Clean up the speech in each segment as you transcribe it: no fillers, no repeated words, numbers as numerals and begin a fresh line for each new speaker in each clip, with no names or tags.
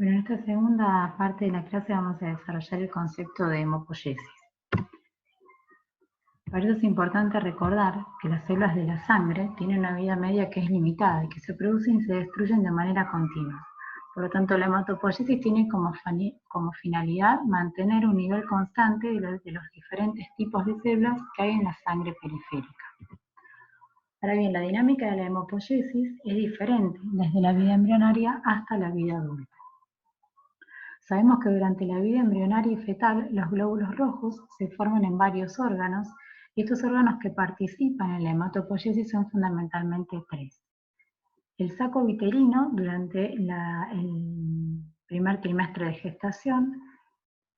Bueno, en esta segunda parte de la clase vamos a desarrollar el concepto de hemopoiesis. Por eso es importante recordar que las células de la sangre tienen una vida media que es limitada y que se producen y se destruyen de manera continua. Por lo tanto, la hematopoiesis tiene como finalidad mantener un nivel constante de los diferentes tipos de células que hay en la sangre periférica. Ahora bien, la dinámica de la hemopoiesis es diferente desde la vida embrionaria hasta la vida adulta. Sabemos que durante la vida embrionaria y fetal los glóbulos rojos se forman en varios órganos y estos órganos que participan en la hematopoiesis son fundamentalmente tres. El saco vitelino durante el primer trimestre de gestación,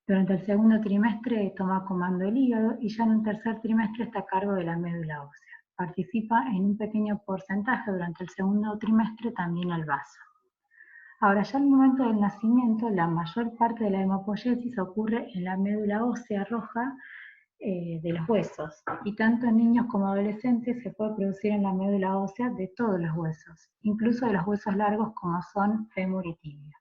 durante el segundo trimestre toma comando el hígado y ya en un tercer trimestre está a cargo de la médula ósea. Participa en un pequeño porcentaje durante el segundo trimestre también el vaso. Ahora, ya al momento del nacimiento, la mayor parte de la hemopoiesis ocurre en la médula ósea roja de los huesos, y tanto en niños como adolescentes se puede producir en la médula ósea de todos los huesos, incluso de los huesos largos como son fémur y tibia.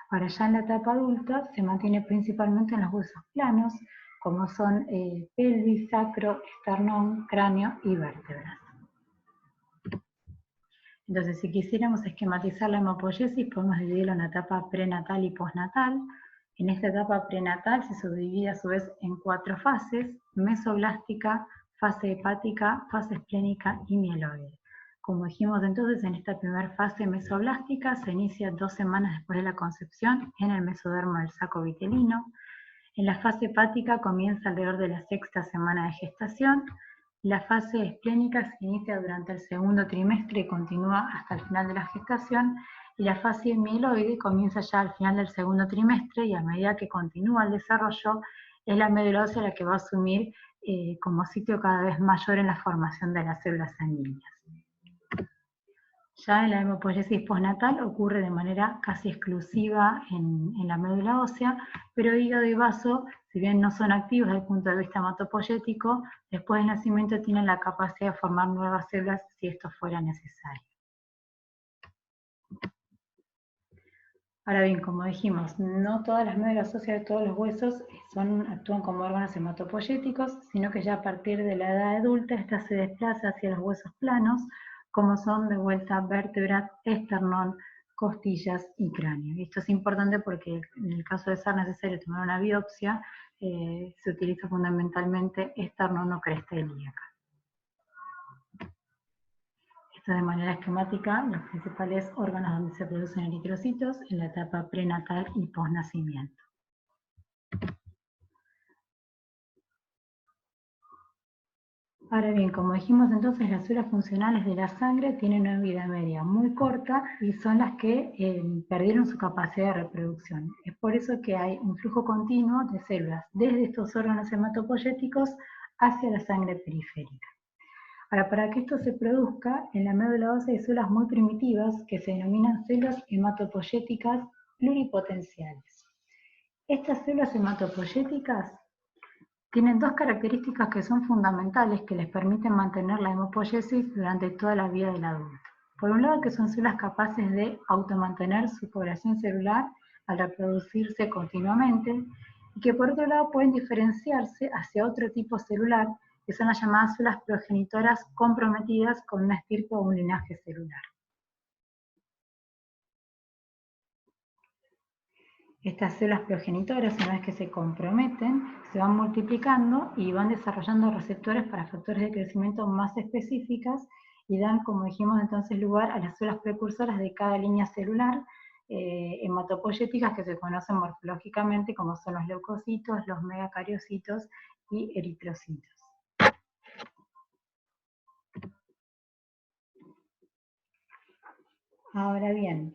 Ahora, ya en la etapa adulta se mantiene principalmente en los huesos planos, como son pelvis, sacro, esternón, cráneo y vértebras. Entonces, si quisiéramos esquematizar la hemopoiesis, podemos dividirlo en la etapa prenatal y postnatal. En esta etapa prenatal se subdivide a su vez en 4 fases: mesoblástica, fase hepática, fase esplénica y mieloide. Como dijimos entonces, en esta primera fase mesoblástica se inicia 2 semanas después de la concepción en el mesodermo del saco vitelino. En la fase hepática comienza alrededor de la 6ª semana de gestación. La fase esplénica se inicia durante el segundo trimestre y continúa hasta el final de la gestación, y la fase mieloide comienza ya al final del segundo trimestre, y a medida que continúa el desarrollo es la médula ósea la que va a asumir como sitio cada vez mayor en la formación de las células sanguíneas. Ya en la hemopoiesis postnatal ocurre de manera casi exclusiva en la médula ósea, pero hígado y vaso, si bien no son activos desde el punto de vista hematopoyético, después del nacimiento tienen la capacidad de formar nuevas células si esto fuera necesario. Ahora bien, como dijimos, no todas las médulas óseas de todos los huesos actúan como órganos hematopoyéticos, sino que ya a partir de la edad adulta esta se desplaza hacia los huesos planos, como son de vuelta vértebras, esternón, costillas y cráneo. Y esto es importante porque en el caso de ser necesario tomar una biopsia, se utiliza fundamentalmente esternón o cresta ilíaca. Esto de manera esquemática, los principales órganos donde se producen eritrocitos en la etapa prenatal y posnacimiento. Ahora bien, como dijimos entonces, las células funcionales de la sangre tienen una vida media muy corta y son las que perdieron su capacidad de reproducción. Es por eso que hay un flujo continuo de células desde estos órganos hematopoyéticos hacia la sangre periférica. Ahora, para que esto se produzca, en la médula ósea hay células muy primitivas que se denominan células hematopoyéticas pluripotenciales. Estas células hematopoyéticas tienen 2 características que son fundamentales que les permiten mantener la hemopoiesis durante toda la vida del adulto. Por un lado, que son células capaces de automantener su población celular al reproducirse continuamente, y que por otro lado pueden diferenciarse hacia otro tipo celular, que son las llamadas células progenitoras comprometidas con una estirpe o un linaje celular. Estas células progenitoras, una vez que se comprometen, se van multiplicando y van desarrollando receptores para factores de crecimiento más específicas y dan, como dijimos entonces, lugar a las células precursoras de cada línea celular hematopoyéticas que se conocen morfológicamente como son los leucocitos, los megacariocitos y eritrocitos. Ahora bien,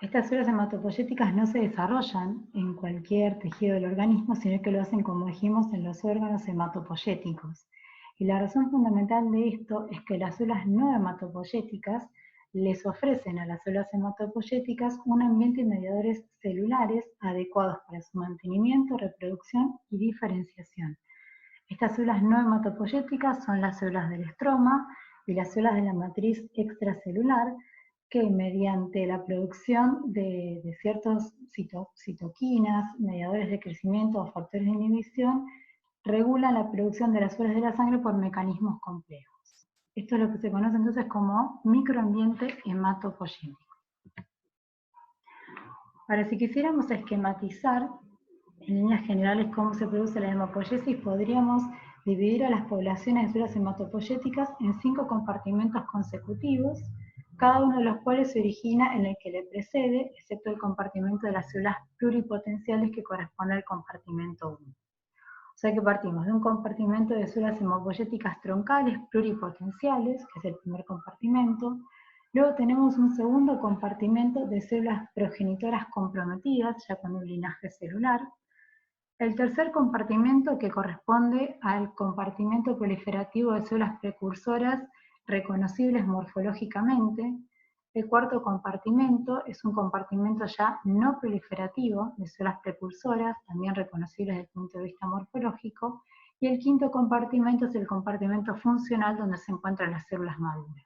estas células hematopoyéticas no se desarrollan en cualquier tejido del organismo, sino que lo hacen, como dijimos, en los órganos hematopoyéticos. Y la razón fundamental de esto es que las células no hematopoyéticas les ofrecen a las células hematopoyéticas un ambiente y mediadores celulares adecuados para su mantenimiento, reproducción y diferenciación. Estas células no hematopoyéticas son las células del estroma y las células de la matriz extracelular, que mediante la producción de ciertos citoquinas, mediadores de crecimiento o factores de inhibición, regulan la producción de las suelas de la sangre por mecanismos complejos. Esto es lo que se conoce entonces como microambiente hematopoyético. Ahora, si quisiéramos esquematizar en líneas generales cómo se produce la hematopoiesis, podríamos dividir a las poblaciones de células hematopoyéticas en 5 compartimentos consecutivos, cada uno de los cuales se origina en el que le precede, excepto el compartimento de las células pluripotenciales que corresponde al compartimento 1. O sea que partimos de un compartimento de células hematopoyéticas troncales pluripotenciales, que es el primer compartimento. Luego tenemos un segundo compartimento de células progenitoras comprometidas, ya con un linaje celular. El tercer compartimento, que corresponde al compartimento proliferativo de células precursoras reconocibles morfológicamente. El cuarto compartimento es un compartimento ya no proliferativo de células precursoras, también reconocibles desde el punto de vista morfológico. Y el quinto compartimento es el compartimento funcional, donde se encuentran las células maduras.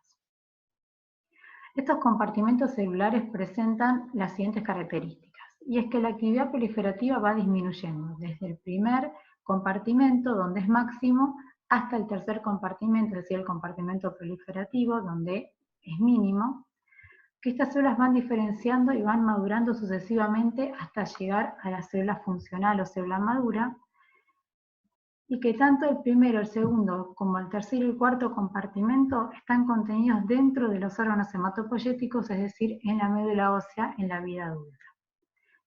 Estos compartimentos celulares presentan las siguientes características. Y es que la actividad proliferativa va disminuyendo desde el primer compartimento, donde es máximo, hasta el tercer compartimento, es decir, el compartimento proliferativo, donde es mínimo, que estas células van diferenciando y van madurando sucesivamente hasta llegar a la célula funcional o célula madura, y que tanto el primero, el segundo, como el tercero y el cuarto compartimento están contenidos dentro de los órganos hematopoyéticos, es decir, en la médula ósea en la vida adulta.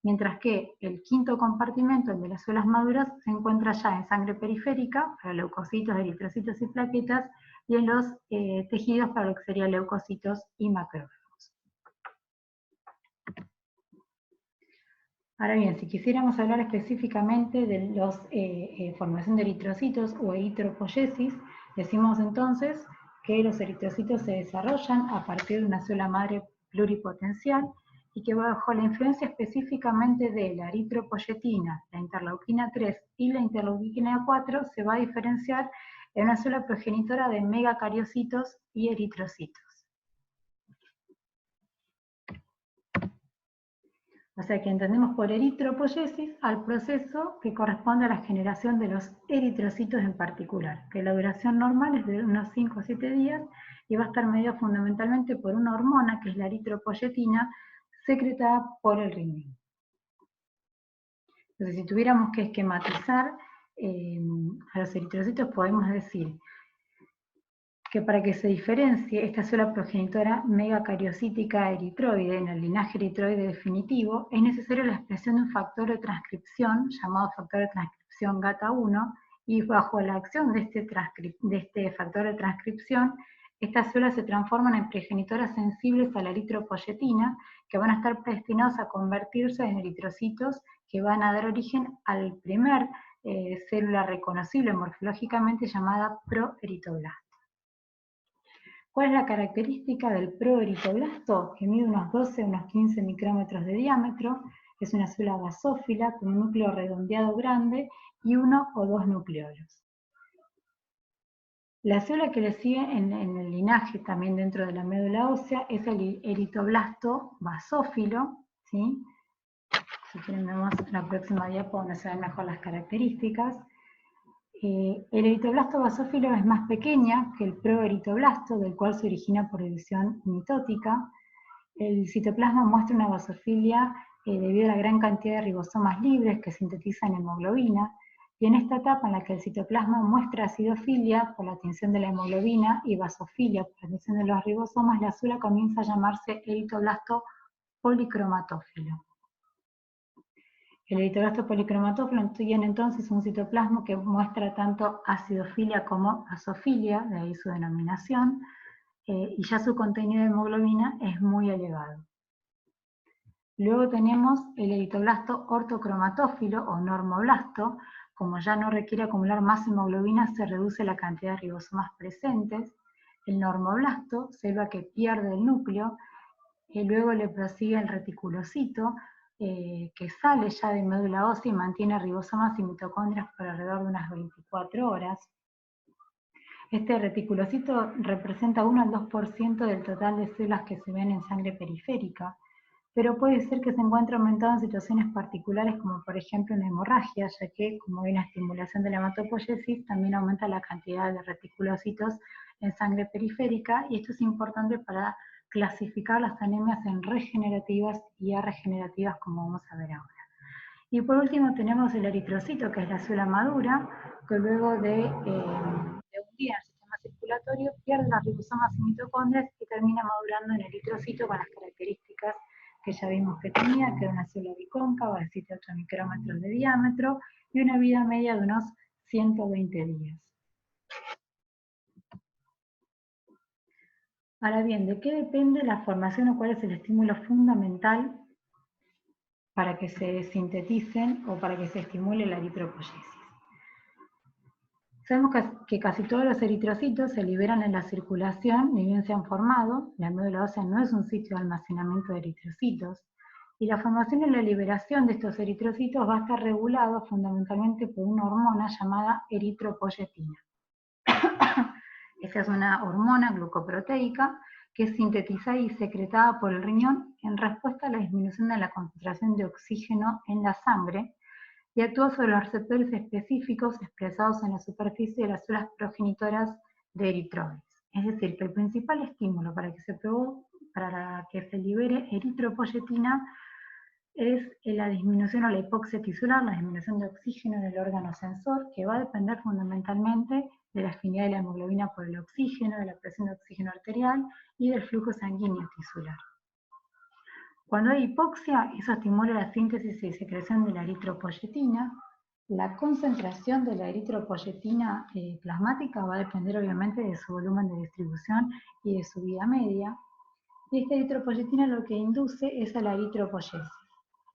Mientras que el quinto compartimento, el de las células maduras, se encuentra ya en sangre periférica, para leucocitos, eritrocitos y plaquetas, y en los tejidos para lo que serían leucocitos y macrófagos. Ahora bien, si quisiéramos hablar específicamente de la formación de eritrocitos o eritropoyesis, decimos entonces que los eritrocitos se desarrollan a partir de una célula madre pluripotencial y que bajo la influencia específicamente de la eritropoyetina, la interleuquina 3 y la interleuquina 4 se va a diferenciar en una célula progenitora de megacariocitos y eritrocitos. O sea que entendemos por eritropoyesis al proceso que corresponde a la generación de los eritrocitos en particular, que la duración normal es de unos 5 o 7 días y va a estar mediado fundamentalmente por una hormona, que es la eritropoyetina, secretada por el riñón. Entonces, si tuviéramos que esquematizar a los eritrocitos, podemos decir que para que se diferencie esta célula progenitora megacariocítica eritroide en el linaje eritroide definitivo, es necesaria la expresión de un factor de transcripción llamado factor de transcripción GATA1, y bajo la acción de este factor de transcripción, estas células se transforman en progenitoras sensibles a la eritropoyetina, que van a estar predestinados a convertirse en eritrocitos que van a dar origen al primer célula reconocible morfológicamente llamada proeritoblasto. ¿Cuál es la característica del proeritoblasto? Que mide unos 12 a unos 15 micrómetros de diámetro, es una célula basófila con un núcleo redondeado grande y 1 o 2 nucleolos. La célula que le sigue en el linaje, también dentro de la médula ósea, es el eritoblasto basófilo, ¿sí? Si quieren vemos la próxima diapo donde se ven mejor las características. El eritoblasto basófilo es más pequeña que el proeritoblasto, del cual se origina por división mitótica. El citoplasma muestra una basofilia debido a la gran cantidad de ribosomas libres que sintetizan hemoglobina, y en esta etapa en la que el citoplasma muestra acidofilia por la tinción de la hemoglobina y basofilia por la tinción de los ribosomas, la célula comienza a llamarse eritoblasto policromatófilo. El eritoblasto policromatófilo tiene entonces un citoplasma que muestra tanto acidofilia como basofilia, de ahí su denominación, y ya su contenido de hemoglobina es muy elevado. Luego tenemos el eritoblasto ortocromatófilo o normoblasto. Como ya no requiere acumular más hemoglobina, se reduce la cantidad de ribosomas presentes. El normoblasto, célula que pierde el núcleo, luego le prosigue el reticulocito, que sale ya de médula ósea y mantiene ribosomas y mitocondrias por alrededor de unas 24 horas. Este reticulocito representa 1 al 2% del total de células que se ven en sangre periférica, pero puede ser que se encuentre aumentado en situaciones particulares como por ejemplo en hemorragia, ya que como hay una estimulación de la hematopoiesis, también aumenta la cantidad de reticulocitos en sangre periférica, y esto es importante para clasificar las anemias en regenerativas y arregenerativas, como vamos a ver ahora. Y por último tenemos el eritrocito, que es la célula madura, que luego de un día en el sistema circulatorio pierde los ribosomas y mitocondrias y termina madurando en eritrocito con las características que ya vimos que tenía, que era una célula bicóncava de 7 a 8 micrómetros de diámetro y una vida media de unos 120 días. Ahora bien, ¿de qué depende la formación o cuál es el estímulo fundamental para que se sinteticen o para que se estimule la eritropoyesis? Sabemos que casi todos los eritrocitos se liberan en la circulación, ni bien se han formado. La médula ósea no es un sitio de almacenamiento de eritrocitos, y la formación y la liberación de estos eritrocitos va a estar regulado fundamentalmente por una hormona llamada eritropoyetina. Esta es una hormona glucoproteica que es sintetizada y secretada por el riñón en respuesta a la disminución de la concentración de oxígeno en la sangre, y actúa sobre los receptores específicos expresados en la superficie de las células progenitoras de eritroides. Es decir, que el principal estímulo para que se libere eritropoyetina es la disminución o la hipoxia tisular, la disminución de oxígeno en el órgano sensor, que va a depender fundamentalmente de la afinidad de la hemoglobina por el oxígeno, de la presión de oxígeno arterial y del flujo sanguíneo tisular. Cuando hay hipoxia, eso estimula la síntesis y secreción de la eritropoyetina. La concentración de la eritropoyetina plasmática va a depender obviamente de su volumen de distribución y de su vida media. Y esta eritropoyetina lo que induce es a la eritropoyesis.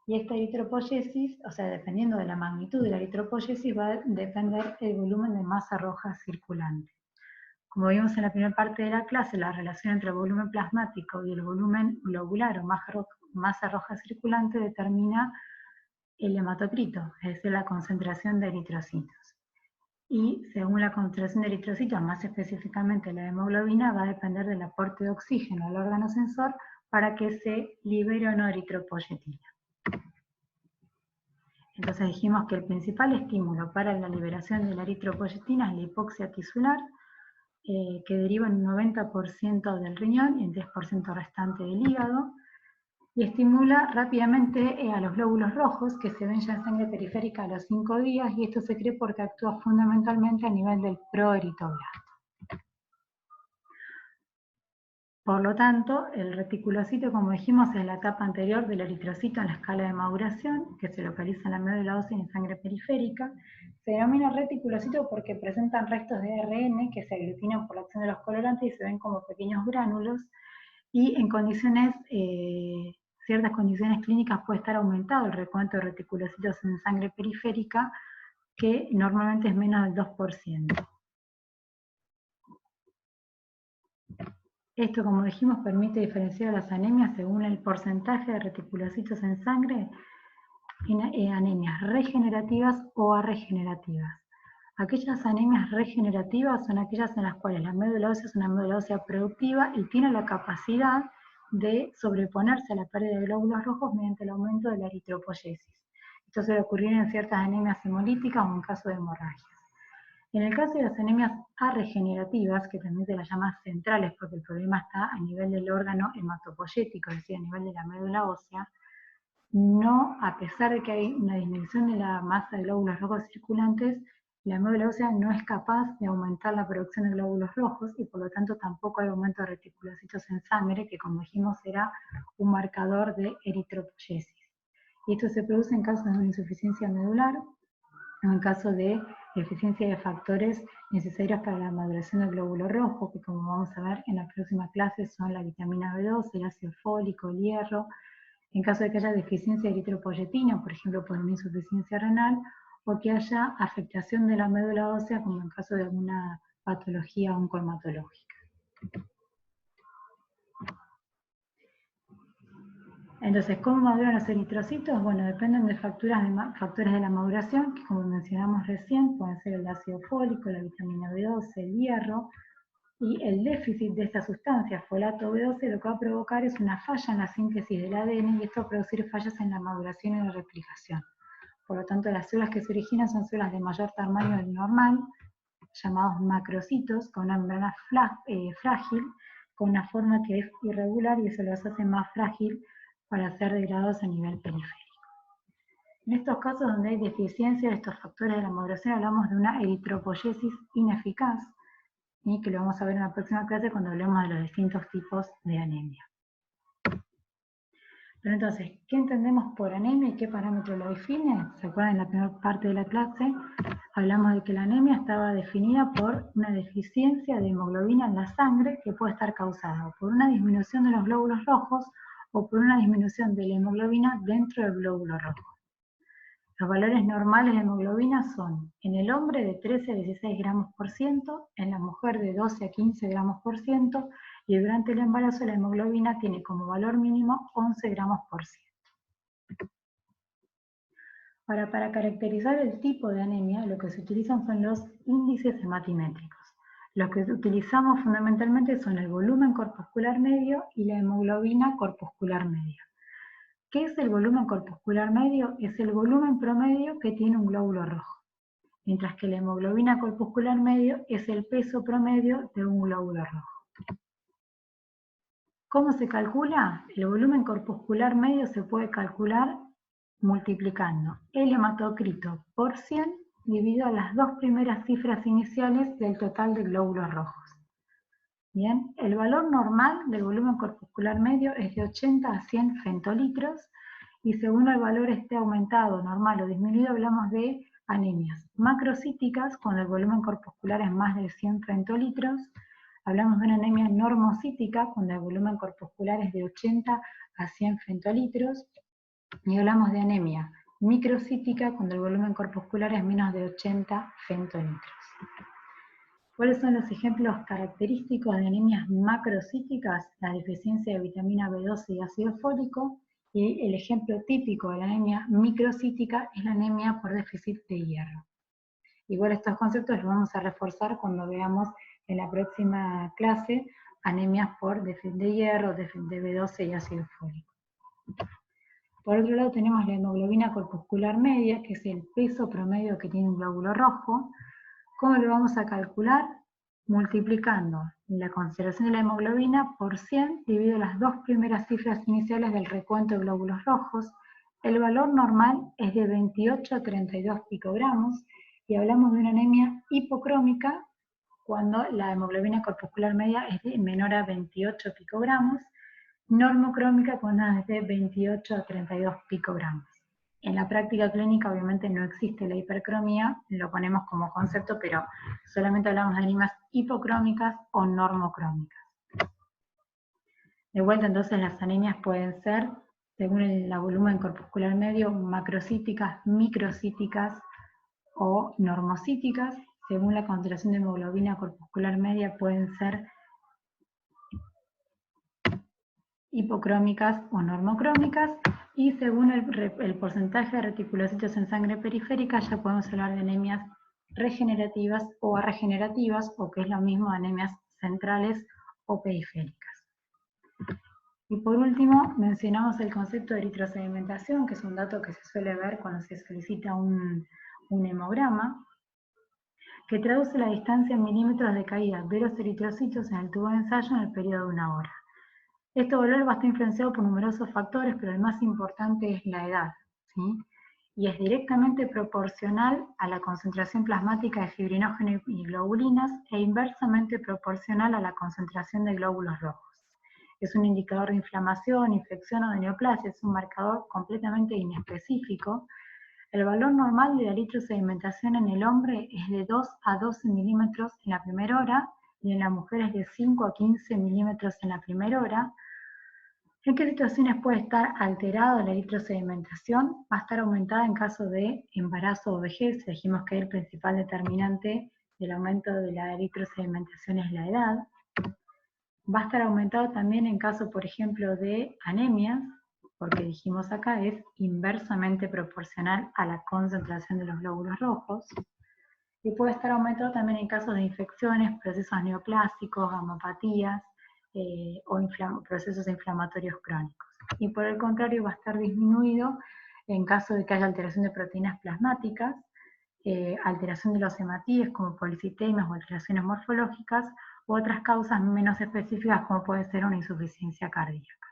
Y esta eritropoyesis, o sea, dependiendo de la magnitud de la eritropoyesis, va a depender el volumen de masa roja circulante. Como vimos en la primera parte de la clase, la relación entre el volumen plasmático y el volumen globular o masa roja circulante determina el hematocrito, es decir, la concentración de eritrocitos. Y según la concentración de eritrocitos, más específicamente la hemoglobina, va a depender del aporte de oxígeno al órgano sensor para que se libere o no eritropoyetina. Entonces dijimos que el principal estímulo para la liberación de la eritropoyetina es la hipoxia tisular, que deriva en un 90% del riñón y el 10% restante del hígado, y estimula rápidamente a los glóbulos rojos, que se ven ya en sangre periférica a los 5 días, y esto se cree porque actúa fundamentalmente a nivel del proeritroblasto. Por lo tanto, el reticulocito, como dijimos, es la etapa anterior del eritrocito en la escala de maduración, que se localiza en la médula ósea y en sangre periférica. Se denomina reticulocito porque presentan restos de ARN que se aglutinan por la acción de los colorantes y se ven como pequeños gránulos, y en ciertas condiciones clínicas puede estar aumentado el recuento de reticulocitos en sangre periférica, que normalmente es menos del 2%. Esto, como dijimos, permite diferenciar las anemias según el porcentaje de reticulocitos en sangre en anemias regenerativas o arregenerativas. Aquellas anemias regenerativas son aquellas en las cuales la médula ósea es una médula ósea productiva y tiene la capacidad de sobreponerse a la pérdida de glóbulos rojos mediante el aumento de la eritropoyesis. Esto suele ocurrir en ciertas anemias hemolíticas o en caso de hemorragias. En el caso de las anemias arregenerativas, que también se las llama centrales porque el problema está a nivel del órgano hematopoyético, es decir, a nivel de la médula ósea, no, a pesar de que hay una disminución de la masa de glóbulos rojos circulantes, la médula ósea no es capaz de aumentar la producción de glóbulos rojos y por lo tanto tampoco hay aumento de reticulocitos en sangre, que como dijimos era un marcador de eritropoyesis. Y esto se produce en casos de una insuficiencia medular o en caso de deficiencia de factores necesarios para la maduración del glóbulo rojo, que como vamos a ver en la próxima clase son la vitamina B2, el ácido fólico, el hierro. En caso de que haya deficiencia de eritropoyetina, por ejemplo por una insuficiencia renal, o que haya afectación de la médula ósea, como en caso de alguna patología oncohematológica. Entonces, ¿cómo maduran los eritrocitos? Bueno, dependen de factores de la maduración, que como mencionamos recién, pueden ser el ácido fólico, la vitamina B12, el hierro, y el déficit de esta sustancia, folato B12, lo que va a provocar es una falla en la síntesis del ADN, y esto va a producir fallas en la maduración y la replicación. Por lo tanto, las células que se originan son células de mayor tamaño del normal, llamados macrocitos, con una membrana frágil, con una forma que es irregular, y eso los hace más frágil para ser degradados a nivel periférico. En estos casos donde hay deficiencia de estos factores de la maduración, hablamos de una eritropoyesis ineficaz, y que lo vamos a ver en la próxima clase cuando hablemos de los distintos tipos de anemia. Pero entonces, ¿qué entendemos por anemia y qué parámetro lo define? ¿Se acuerdan? En la primera parte de la clase hablamos de que la anemia estaba definida por una deficiencia de hemoglobina en la sangre, que puede estar causada por una disminución de los glóbulos rojos o por una disminución de la hemoglobina dentro del glóbulo rojo. Los valores normales de hemoglobina son en el hombre de 13 a 16 gramos por ciento, en la mujer de 12 a 15 gramos por ciento, y durante el embarazo la hemoglobina tiene como valor mínimo 11 gramos por ciento. Ahora, para caracterizar el tipo de anemia, lo que se utilizan son los índices hematimétricos. Los que utilizamos fundamentalmente son el volumen corpuscular medio y la hemoglobina corpuscular media. ¿Qué es el volumen corpuscular medio? Es el volumen promedio que tiene un glóbulo rojo, mientras que la hemoglobina corpuscular medio es el peso promedio de un glóbulo rojo. ¿Cómo se calcula? El volumen corpuscular medio se puede calcular multiplicando el hematocrito por 100 dividido a las dos primeras cifras iniciales del total de glóbulos rojos. Bien, el valor normal del volumen corpuscular medio es de 80 a 100 femtolitros, y según el valor esté aumentado, normal o disminuido, hablamos de anemias macrocíticas, cuando el volumen corpuscular es más de 100 femtolitros. Hablamos de una anemia normocítica, cuando el volumen corpuscular es de 80 a 100 femtolitros. Y hablamos de anemia microcítica, cuando el volumen corpuscular es menos de 80 femtolitros. ¿Cuáles son los ejemplos característicos de anemias macrocíticas? La deficiencia de vitamina B12 y ácido fólico. Y el ejemplo típico de la anemia microcítica es la anemia por déficit de hierro. Igual estos conceptos los vamos a reforzar cuando veamos en la próxima clase anemias por déficit de hierro, déficit de B12 y ácido fólico. Por otro lado tenemos la hemoglobina corpuscular media, que es el peso promedio que tiene un glóbulo rojo. ¿Cómo lo vamos a calcular? Multiplicando la concentración de la hemoglobina por 100 dividido las dos primeras cifras iniciales del recuento de glóbulos rojos. El valor normal es de 28 a 32 picogramos, y hablamos de una anemia hipocrómica cuando la hemoglobina corpuscular media es menor a 28 picogramos, normocrómica cuando es de 28 a 32 picogramos. En la práctica clínica obviamente no existe la hipercromía, lo ponemos como concepto, pero solamente hablamos de anemias hipocrómicas o normocrómicas. De vuelta, entonces, las anemias pueden ser, según el volumen corpuscular medio, macrocíticas, microcíticas o normocíticas. Según la concentración de hemoglobina corpuscular media, pueden ser hipocrómicas o normocrómicas, y según el porcentaje de reticulocitos en sangre periférica ya podemos hablar de anemias regenerativas o arregenerativas, o que es lo mismo, anemias centrales o periféricas. Y por último mencionamos el concepto de eritrosedimentación, que es un dato que se suele ver cuando se solicita un hemograma, que traduce la distancia en milímetros de caída de los eritrocitos en el tubo de ensayo en el periodo de 1 hora. Este valor va a estar influenciado por numerosos factores, pero el más importante es la edad, ¿sí? Y es directamente proporcional a la concentración plasmática de fibrinógeno y globulinas, e inversamente proporcional a la concentración de glóbulos rojos. Es un indicador de inflamación, infección o de neoplasia, es un marcador completamente inespecífico. El valor normal de la eritrosedimentación en el hombre es de 2 a 12 milímetros en la primera hora, y en la mujer es de 5 a 15 milímetros en la primera hora. ¿En qué situaciones puede estar alterada la eritrosedimentación? Va a estar aumentada en caso de embarazo o vejez. Dijimos que el principal determinante del aumento de la eritrosedimentación es la edad. Va a estar aumentado también en caso, por ejemplo, de anemias, porque dijimos acá es inversamente proporcional a la concentración de los glóbulos rojos, y puede estar aumentado también en casos de infecciones, procesos neoplásicos, gamopatías o procesos inflamatorios crónicos. Y por el contrario va a estar disminuido en caso de que haya alteración de proteínas plasmáticas, alteración de los hematíes como policitemias o alteraciones morfológicas, u otras causas menos específicas como puede ser una insuficiencia cardíaca.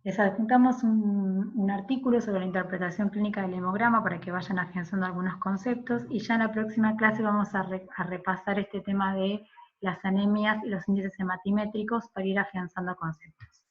Les adjuntamos un artículo sobre la interpretación clínica del hemograma para que vayan afianzando algunos conceptos, y ya en la próxima clase vamos a repasar este tema de las anemias y los índices hematimétricos para ir afianzando conceptos.